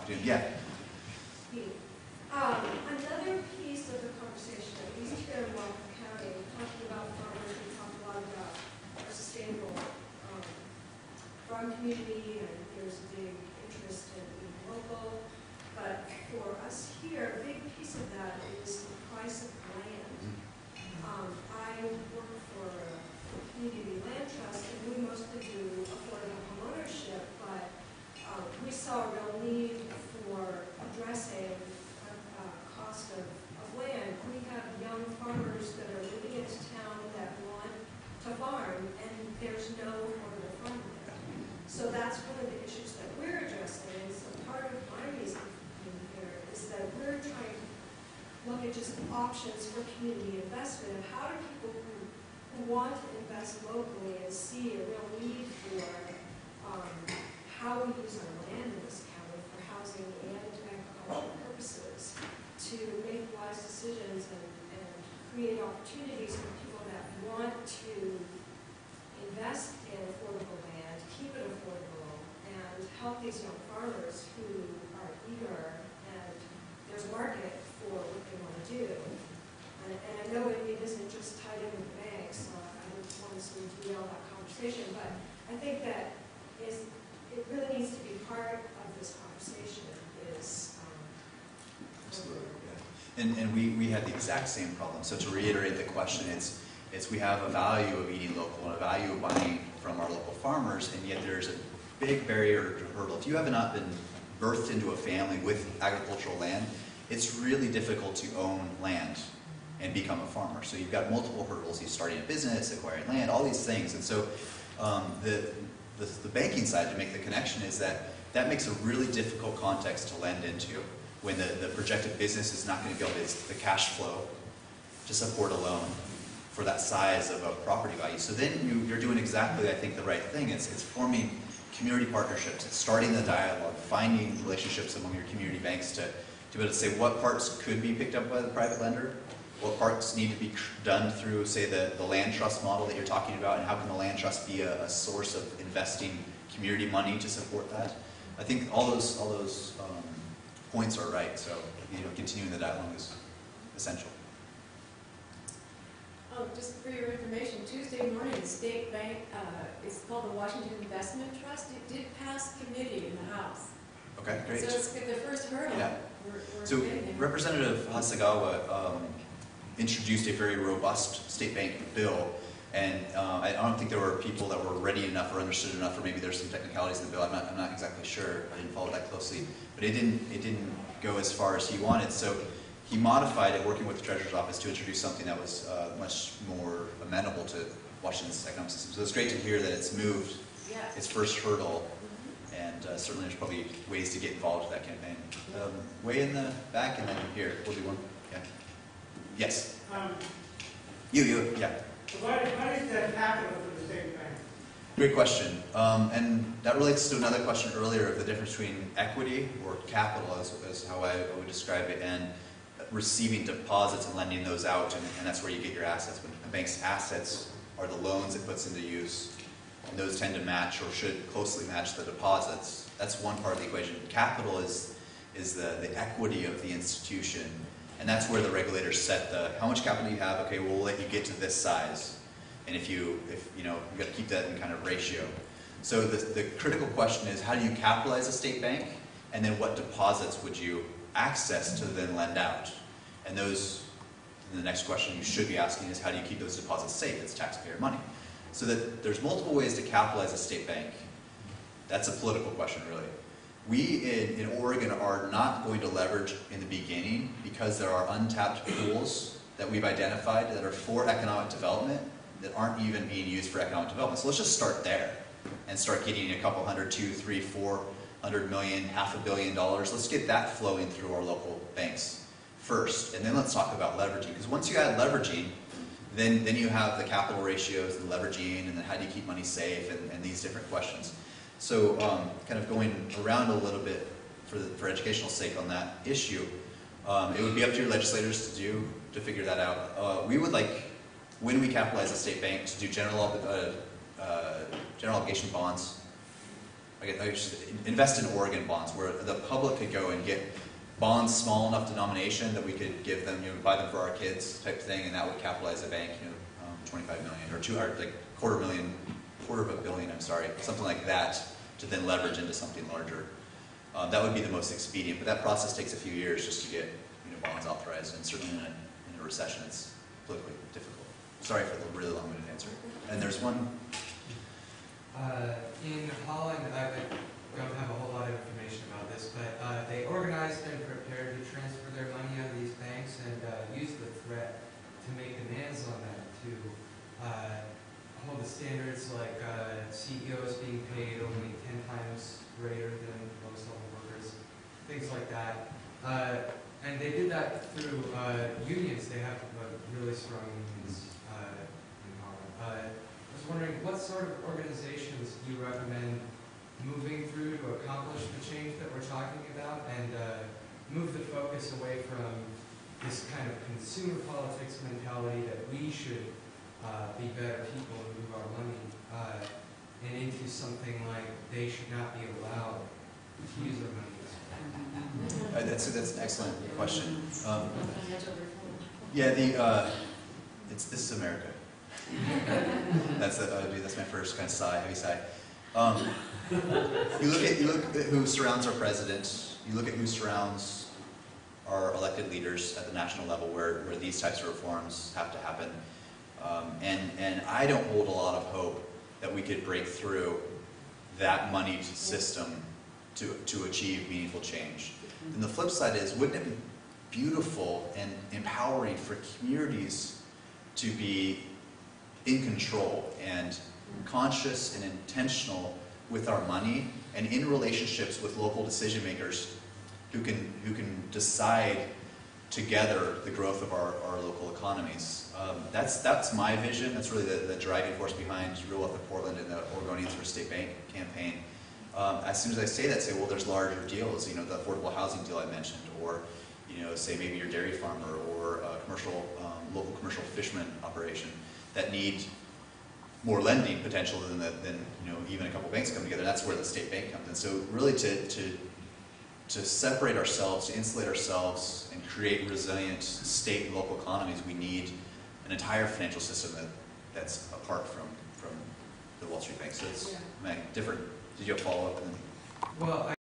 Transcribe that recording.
opportunity. Yeah. Another piece of the conversation, at least here in Whatcom County, talking about farmers, we talk a lot about our sustainable farm community, and there's a big interest in being local. But for us here, a big piece of that is the price of land. I work for a community land trust, and we mostly do affordable home ownership, but we saw a real need for addressing cost of land. We have young farmers that are moving into town that want to farm, and there's no affordable farmland. So that's one of the issues that we're addressing. And so part of my reason for being here is that we're trying to look at just options for community investment and how do people who want to invest locally and see a real need for how we use our land in this county for housing and agricultural purposes to make wise decisions and create opportunities for people that want to invest in affordable land, keep it affordable, and help these young farmers who are eager, and there's a market for what they want to do. And I know it isn't just tied in with banks, so I don't want to sort of derail that conversation, but I think that it really needs to be part of this conversation is Absolutely, yeah. And we had the exact same problem. So to reiterate the question, it's we have a value of eating local and a value of buying from our local farmers, and yet there's a big barrier to hurdle. If you have not been birthed into a family with agricultural land, it's really difficult to own land and become a farmer. So you've got multiple hurdles. You're starting a business, acquiring land, all these things. And so the banking side, to make the connection, is that makes a really difficult context to lend into when the projected business is not going to be able to the cash flow to support a loan for that size of a property value. So then you're doing exactly, I think, the right thing. It's forming community partnerships. It's starting the dialogue, finding relationships among your community banks to be able to say what parts could be picked up by the private lender, what parts need to be done through, say, the land trust model that you're talking about, and how can the land trust be a source of investing community money to support that. I think all those points are right. So continuing the dialogue is essential. Just for your information, Tuesday morning, the state bank, it's called the Washington Investment Trust. It did pass committee in the House. Okay, great. So it's the first hurdle. Yeah. We're So getting there. Representative Hasegawa introduced a very robust state bank bill, and I don't think there were people that were ready enough or understood enough, or maybe there's some technicalities in the bill. I'm not exactly sure. I didn't follow that closely, but it didn't go as far as he wanted. So he modified it, working with the Treasurer's Office, to introduce something that was much more amenable to Washington's economic system. So it's great to hear that it's moved its first hurdle, and certainly there's probably ways to get involved with that campaign. Way in the back, and then here, we'll do one. Yeah. Yes. You, yeah. What is the capital for the state bank? Great question. And that relates to another question earlier of the difference between equity or capital, as how I would describe it, and receiving deposits and lending those out, and that's where you get your assets. When a bank's assets are the loans it puts into use, and those tend to match or should closely match the deposits. That's one part of the equation. Capital is the equity of the institution, and that's where the regulators set how much capital you have. Okay, we'll let you get to this size, and if you got to keep that in kind of ratio. So the critical question is, how do you capitalize a state bank, and then what deposits would you access to then lend out? And the next question you should be asking is, how do you keep those deposits safe? It's taxpayer money. So that there's multiple ways to capitalize a state bank. That's a political question, really. We in Oregon are not going to leverage in the beginning because there are untapped pools that we've identified that are for economic development that aren't even being used for economic development. So let's just start there and start getting a couple hundred, $200, $300, $400 million, $500 million. Let's get that flowing through our local banks first, and then let's talk about leveraging. Because once you add leveraging, then you have the capital ratios and leveraging, and then how do you keep money safe, and these different questions. So kind of going around a little bit for educational sake on that issue, it would be up to your legislators to figure that out. We would like, when we capitalize a state bank, to do general obligation bonds I should invest in Oregon bonds, where the public could go and get bonds small enough denomination that we could give them, buy them for our kids type thing, and that would capitalize the bank, 25 million or like quarter of a billion, something like that, to then leverage into something larger. That would be the most expedient, but that process takes a few years just to get bonds authorized, and certainly in a recession, it's politically difficult. Sorry for the really long-winded answer. And there's one. In Holland, I don't have a whole lot of information about this, but they organized and prepared to transfer their money out of these banks and used the threat to make demands on them to hold the standards like CEOs being paid only 10 times greater than low-level workers, things like that. And they did that through unions. They have really strong unions in Holland. I was wondering, what sort of organizations do you recommend moving through to accomplish the change that we're talking about and move the focus away from this kind of consumer politics mentality that we should be better people and move our money and into something like they should not be allowed to use their money this way? That's an excellent question. This is America. That's my first kind of heavy sigh. You look at who surrounds our president. You look at who surrounds our elected leaders at the national level, where these types of reforms have to happen. And I don't hold a lot of hope that we could break through that moneyed system to achieve meaningful change. And the flip side is, wouldn't it be beautiful and empowering for communities to be in control and conscious and intentional with our money and in relationships with local decision makers who can decide together the growth of our local economies. That's my vision. That's really the driving force behind Real Wealth of Portland and the Oregonians for State Bank campaign. As soon as I say that, well, there's larger deals, the affordable housing deal I mentioned, or say maybe your dairy farmer or a local commercial fisherman operation that need more lending potential than even a couple banks come together. That's where the state bank comes in. So really to separate ourselves, to insulate ourselves, and create resilient state and local economies, we need an entire financial system that's apart from the Wall Street Bank. So it's different. Did you have a follow-up? Well,